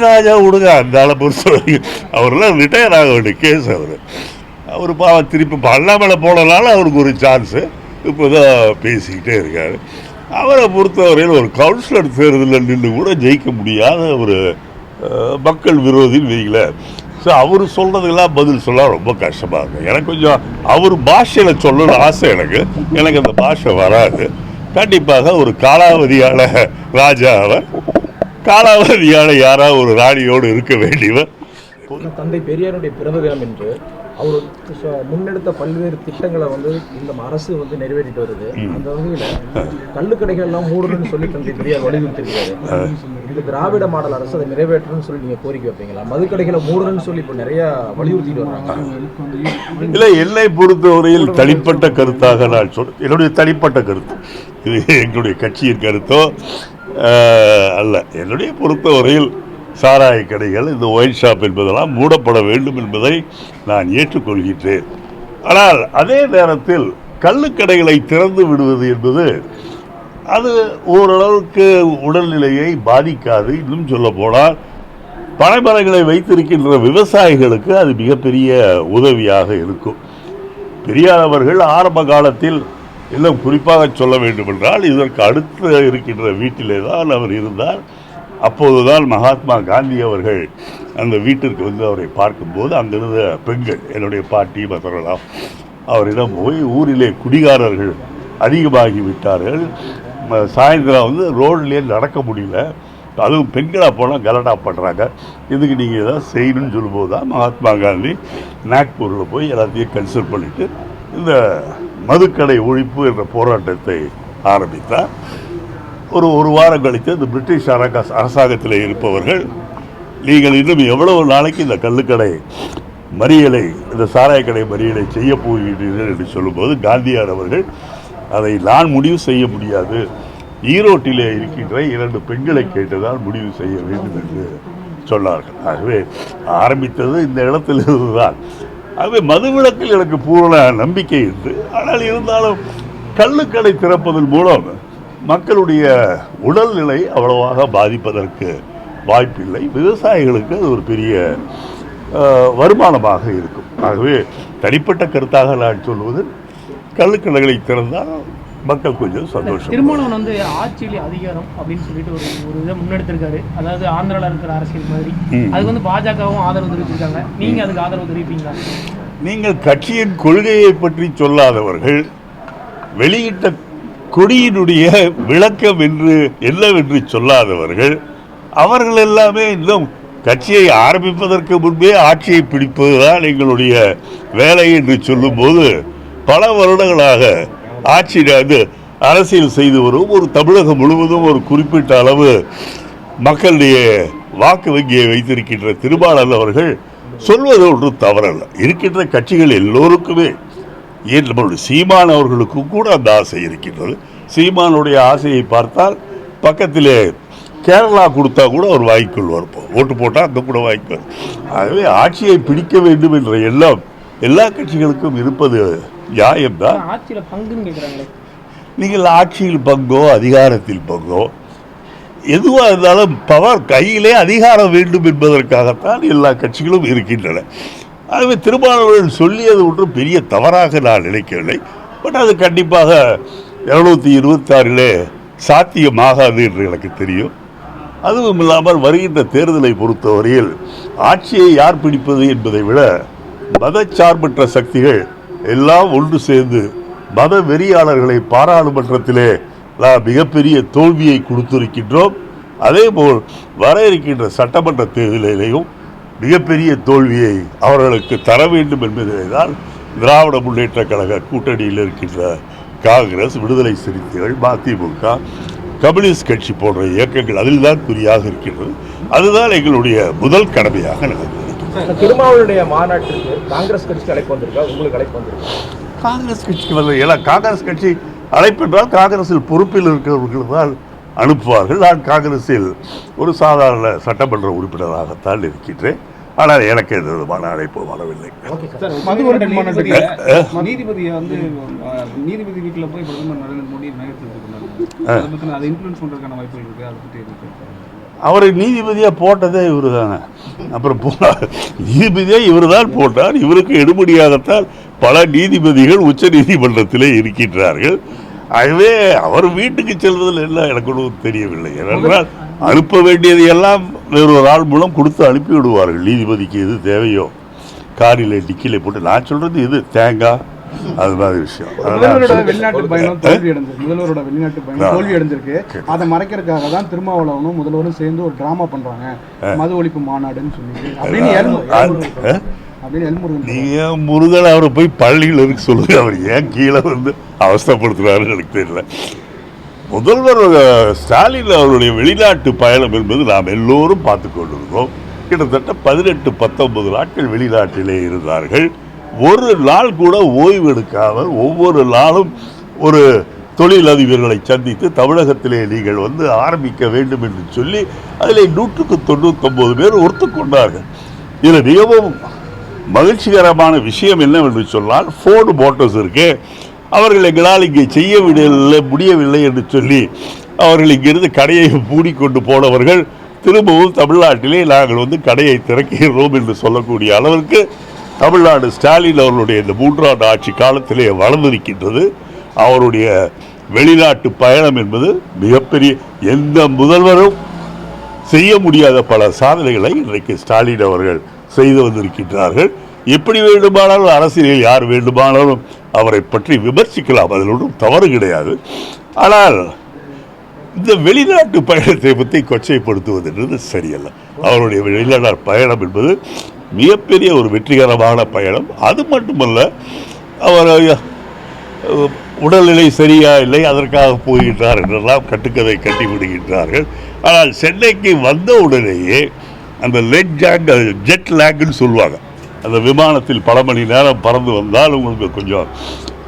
ராஜா விடுங்க, அந்த ஆளை பொறுத்த வரைக்கும் அவரெல்லாம் ரிட்டையர் ஆக வேண்டிய கேஸ். அவர் பாவம் திருப்பி அண்ணாமலை போனனால அவருக்கு ஒரு சான்ஸு இப்போ தான் பேசிக்கிட்டே இருக்கார். அவரை பொறுத்தவரையில் ஒரு கவுன்சிலர் தேர்தலில் நின்று கூட ஜெயிக்க முடியாத ஒரு மக்கள் விரோதின்னு வைக்கல. ஸோ அவர் சொல்கிறதுக்கெல்லாம் பதில் சொல்ல ரொம்ப கஷ்டமாக இருக்கும். எனக்கு கொஞ்சம் அவர் பாஷையில் சொல்லணும்னு ஆசை. எனக்கு அந்த பாஷை வராது. கண்டிப்பாக ஒரு காலாவதியான ராஜா அவர், காலாவதியான யாராவது ஒரு ராணியோடு இருக்க வேண்டியவர். தந்தை பெரியாருடைய பிறந்த தினம் என்று அவர் முன்னெடுத்த பல்வேறு திட்டங்களை இந்த அரசு நிறைவேற்றிட்டு வருது. அந்த வகையில் கள்ளுக்கடைகள் எல்லாம் மூடணும்னு சொல்லி தந்தை பெரியார் வலியுறுத்திருக்காரு. இந்த திராவிட மாடல் அரசு அதை நிறைவேற்றணும்னு சொல்லி நீங்க கோரிக்கை வைப்பீங்களா? மதுக்கடைகளை மூடணும்னு சொல்லி இப்போ நிறைய வலியுறுத்திட்டு வர்றாங்க. இல்லை, என்னை பொறுத்தவரையில் தனிப்பட்ட கருத்தாக நான் என்னுடைய தனிப்பட்ட கருத்து, இது எங்களுடைய கட்சியின் கருத்தோ அல்ல. என்னுடைய பொறுத்தவரையில் சாராய கடைகள், இந்த ஒயின் ஷாப் என்பதெல்லாம் மூடப்பட வேண்டும் என்பதை நான் ஏற்றுக்கொள்கின்றேன். ஆனால் அதே நேரத்தில் கள்ளுக்கடைகளை திறந்து விடுவது என்பது அது ஓரளவுக்கு உடல்நிலையை பாதிக்காது. இன்னும் சொல்ல போனால் பனைமரங்களை வைத்திருக்கின்ற விவசாயிகளுக்கு அது மிகப்பெரிய உதவியாக இருக்கும். பெரியார் அவர்கள் ஆரம்ப காலத்தில் இன்னும் குறிப்பாக சொல்ல வேண்டும் என்றால் இதற்கு அடுத்து இருக்கின்ற வீட்டிலே தான் அவர் இருந்தார். அப்போதுதான் மகாத்மா காந்தி அவர்கள் அந்த வீட்டிற்கு அவரை பார்க்கும்போது அங்கிருந்த பெண்கள், என்னுடைய பாட்டி மற்றவர்களாம், அவரிடம் போய் ஊரிலே குடிகாரர்கள் அதிகமாகி விட்டார்கள், சாயந்தரம் ரோட்லேயே நடக்க முடியல, அதுவும் பெண்களாக போனால் கலடா பண்ணுறாங்க, இதுக்கு நீங்கள் எதாவது செய்யணும்னு சொல்லும்போது தான் மகாத்மா காந்தி நாக்பூரில் போய் எல்லாத்தையும் கன்சல்ட் பண்ணிவிட்டு இந்த மதுக்கடை ஒழிப்பு என்ற போராட்டத்தை ஆரம்பித்தார். ஒரு வாரம் கழித்து இந்த பிரிட்டிஷ் அரசாங்கத்தில் இருப்பவர்கள், நீங்கள் இன்னும் எவ்வளவு நாளைக்கு இந்த கள்ளுக்கடை மறியலை, இந்த சாராய கடை மறியலை செய்ய போகிறீர்கள் என்று சொல்லும்போது காந்தியார் அவர்கள் அதை நான் முடிவு செய்ய முடியாது, ஈரோட்டிலே இருக்கின்ற 2 பெண்களை கேட்டுதான் முடிவு செய்ய வேண்டும் என்று சொன்னார்கள். ஆகவே ஆரம்பித்தது இந்த இடத்திலிருந்து தான். ஆகவே மதுவிலக்கில் எனக்கு பூரண நம்பிக்கை உண்டு. ஆனால் இருந்தாலும் கள்ளுக்கடை திறப்பதன் மூலம் மக்களுடைய உடல்நிலை அவ்வளவாக பாதிப்பதற்கு வாய்ப்பில்லை. விவசாயிகளுக்கு அது ஒரு பெரிய வருமானமாக இருக்கும். ஆகவே தனிப்பட்ட கருத்தாக நான் சொல்வது, கள்ளுக்கடைகளை திறந்தால் மக்கள் கொஞ்சம் சந்தோஷம். திருமாவளவன் ஆட்சியில் அதிகாரம் அப்படின்னு சொல்லிட்டு ஒரு இதை முன்னெடுத்திருக்காரு. அதாவது ஆந்திராவில் இருக்கிற அரசியல் மாதிரி அதுக்கு பாஜகவும் ஆதரவு தெரிவிச்சிருக்காங்க. நீங்க அதுக்கு ஆதரவு தெரிவிப்பீங்களா? நீங்கள் கட்சியின் கொள்கையை பற்றி சொல்லாதவர்கள், வெளியிட்ட கொடியினுடைய விளக்கம் என்று என்னவென்று சொல்லாதவர்கள், அவர்கள் எல்லாமே இன்னும் கட்சியை ஆரம்பிப்பதற்கு முன்பே ஆட்சியை பிடிப்பதுதான் எங்களுடைய வேலை என்று சொல்லும்போது, பல வருடங்களாக ஆட்சி அரசியல் செய்து வரும் ஒரு தமிழகம் முழுவதும் ஒரு குறிப்பிட்ட அளவு மக்களுடைய வாக்கு வங்கியை வைத்திருக்கின்ற திருமாவளவன் அவர்கள் சொல்வது ஒன்றும் தவறல்ல. இருக்கின்ற கட்சிகள் எல்லோருக்குமே, ஏன் நம்மளுடைய சீமான் அவர்களுக்கும் கூட அந்த ஆசை இருக்கின்றது. சீமானுடைய ஆசையை பார்த்தால் பக்கத்திலே கேரளா கொடுத்தா கூட அவர் வாங்கிக்கொள்வார், ஓட்டு போட்டால் அந்த கூட வாங்கிக்குவார். ஆகவே ஆட்சியை பிடிக்க வேண்டும் என்ற எண்ணம் எல்லா கட்சிகளுக்கும் இருப்பது நியாயம்தான். ஆட்சியில் பங்குன்னு கேட்குறாங்களே, நீங்கள் ஆட்சியில் பங்கோ அதிகாரத்தில் பங்கோ எதுவாக இருந்தாலும் பவர் கையிலே அதிகாரம் வேண்டும் என்பதற்காகத்தான் எல்லா கட்சிகளும் இருக்கின்றன. ஆகவே திருமாவளவன் சொல்லியது ஒன்றும் பெரிய தவறாக நான் நினைக்கவில்லை. பட் அது கண்டிப்பாக 226 சாத்தியமாகாது என்று எனக்கு தெரியும். அதுவும் இல்லாமல் வருகின்ற தேர்தலை பொறுத்தவரையில் ஆட்சியை யார் பிடிப்பது என்பதை விட மதச்சார்பற்ற சக்திகள் எல்லாம் ஒன்று சேர்ந்து மத வெறியாளர்களை பாராளுமன்றத்திலே நாம் மிகப்பெரிய தோல்வியை கொடுத்திருக்கின்றோம். அதேபோல் வர இருக்கின்ற சட்டமன்ற தேர்தலிலேயும் மிகப்பெரிய தோல்வியை அவர்களுக்கு தர வேண்டும் என்பதிலே தான் திராவிட முன்னேற்ற கழக கூட்டணியில் இருக்கின்ற காங்கிரஸ், விடுதலை சிறுத்தைகள், மதிமுக, கம்யூனிஸ்ட் கட்சி போன்ற இயக்கங்கள் அதில் தான் குறியாக இருக்கின்றது. அதுதான் எங்களுடைய முதல் கடமையாக நடக்கிறது. திருமாவளவனுடைய மாநாட்டிற்கு காங்கிரஸ் கட்சிக்கு அழைப்பு வந்திருக்கா? உங்களுக்கு அழைப்பு வந்திருக்கா? காங்கிரஸ் கட்சிக்கு வந்து காங்கிரஸ் கட்சி அழைப்பென்றால் காங்கிரஸில் பொறுப்பில் இருக்கிறவர்கள் தான் அனுப்புவார்கள். நான் காங்கிரஸில் ஒரு சாதாரண சட்டமன்ற உறுப்பினராகத்தான் இருக்கின்றேன். ஆனால் எனக்கு எந்த விதமான அழைப்பு வரவில்லை. நீதிபதியை நீதிபதி வீட்டில் போய் பிரதமர் நரேந்திர மோடி அவரை நீதிபதியாக போட்டதே இவர் தானே. அப்புறம் நீதிபதியாக இவர் தான் போட்டார். இவருக்கு எடுபடியாகத்தான் பல நீதிபதிகள் உச்ச நீதிமன்றத்திலே இருக்கின்றார்கள். ஆகவே அவர் வீட்டுக்கு செல்வதில் என்ன எனக்கு ஒன்றும் தெரியவில்லை. ஏனென்றால் அனுப்ப வேண்டியது எல்லாம் வேறு ஒரு ஆள் மூலம் கொடுத்து அனுப்பி விடுவார்கள். நீதிபதிக்கு எது தேவையோ காரில் டிக்கிலே போட்டு, நான் சொல்றது இது தேங்காய் அது மாதிரி விஷயம். முதல்வரோட வெளிநாட்டு பயணம் தோல்வி அடைஞ்சிருக்கு. அதை மறைக்கிறதுக்காக தான் திருமாவளவனும் முதல்வரும் சேர்ந்து ஒரு டிராமா பண்றாங்க, மது ஒழிப்பு மாநாடுன்னு சொல்லி அப்படின்னு. நீங்க முருகன் அவரை போய் பள்ளியில் இருக்கு சொல்லுங்க. அவர் ஏன் கீழே வந்து அவஸ்தப்படுத்துறாருன்னு எனக்கு தெரியல. முதல்வர் ஸ்டாலின் அவருடைய வெளிநாட்டு பயணம் என்பது நாம் எல்லோரும் பார்த்து கொண்டிருந்தோம். கிட்டத்தட்ட 18-19 நாட்கள் வெளிநாட்டிலே இருந்தார்கள். ஒரு நாள் கூட ஓய்வு எடுக்காமல் ஒவ்வொரு நாளும் ஒரு தொழிலதிபர்களை சந்தித்து தமிழகத்திலே நீங்கள் வந்து ஆரம்பிக்க வேண்டும் என்று சொல்லி அதில் 199 பேர் ஒத்துக்கொண்டார்கள். இதில் மிகவும் மகிழ்ச்சிகரமான விஷயம் என்னவென்று சொன்னால், ஃபோர்டு மோட்டார்ஸ் இருக்கு, அவர்கள் எங்களால் இங்கே செய்ய முடியவில்லை என்று சொல்லி அவர்கள் இங்கிருந்து கடையை மூடிக்கொண்டு போனவர்கள் திரும்பவும் தமிழ்நாட்டிலே நாங்கள் வந்து கடையை திறக்கிறோம் என்று சொல்லக்கூடிய அளவிற்கு தமிழ்நாடு ஸ்டாலின் அவர்களுடைய இந்த 3ஆண்டு ஆட்சி காலத்திலே வளர்ந்திருக்கின்றது. அவருடைய வெளிநாட்டு பயணம் என்பது மிகப்பெரிய, எந்த முதல்வரும் செய்ய முடியாத பல சாதனைகளை இன்றைக்கு ஸ்டாலின் அவர்கள் செய்து வந்திருக்கின்றார்கள். எப்படி வேண்டுமானாலும் அரசியலில் யார் வேண்டுமானாலும் அவரை பற்றி விமர்சிக்கலாம், அதில் ஒன்றும் தவறு கிடையாது. ஆனால் இந்த வெளிநாட்டு பயணத்தை பற்றி கொச்சைப்படுத்துவது என்பது சரியல்ல. அவருடைய வெளிநாட்டு பயணம் என்பது மிகப்பெரிய ஒரு வெற்றிகரமான பயணம். அது மட்டுமல்ல, அவர் உடல்நிலை சரியா இல்லை அதற்காக போகின்றார் என்றெல்லாம் கட்டுக்கதை கட்டி விடுகின்றார்கள். ஆனால் சென்னைக்கு வந்த உடனேயே அந்த ஜெட் லேக்னு சொல்லுவாங்க, அந்த விமானத்தில் பல மணி நேரம் பறந்து வந்தால் உங்களுக்கு கொஞ்சம்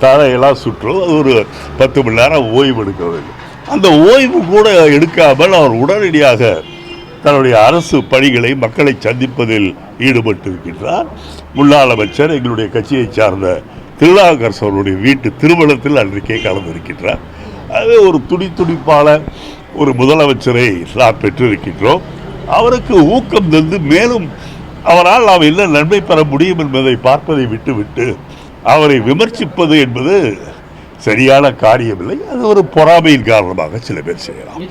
தரையெல்லாம் சுற்றும், அது ஒரு 10 மணி நேரம் ஓய்வு எடுக்க வேண்டும். அந்த ஓய்வு கூட எடுக்காமல் அவர் உடனடியாக தன்னுடைய அரசு பணிகளை மக்களை சந்திப்பதில் ஈடுபட்டிருக்கின்றார். முன்னாள் அமைச்சர் எங்களுடைய கட்சியை சார்ந்த திருநாவுக்கரசு அவருடைய வீட்டு திருமணத்தில் அன்றைக்கே கலந்திருக்கின்றார். அது ஒரு துடிப்பான ஒரு முதலமைச்சரை நாம் பெற்றிருக்கின்றோம். அவருக்கு ஊக்கம் தந்து மேலும் அவரால் நாம் என்ன நன்மை பெற முடியும் என்பதை பார்ப்பதை விட்டுவிட்டு அவரை விமர்சிப்பது என்பது சரியான காரியமில்லை. அது ஒரு பொறாமையின் காரணமாக சில பேர் செய்யலாம்.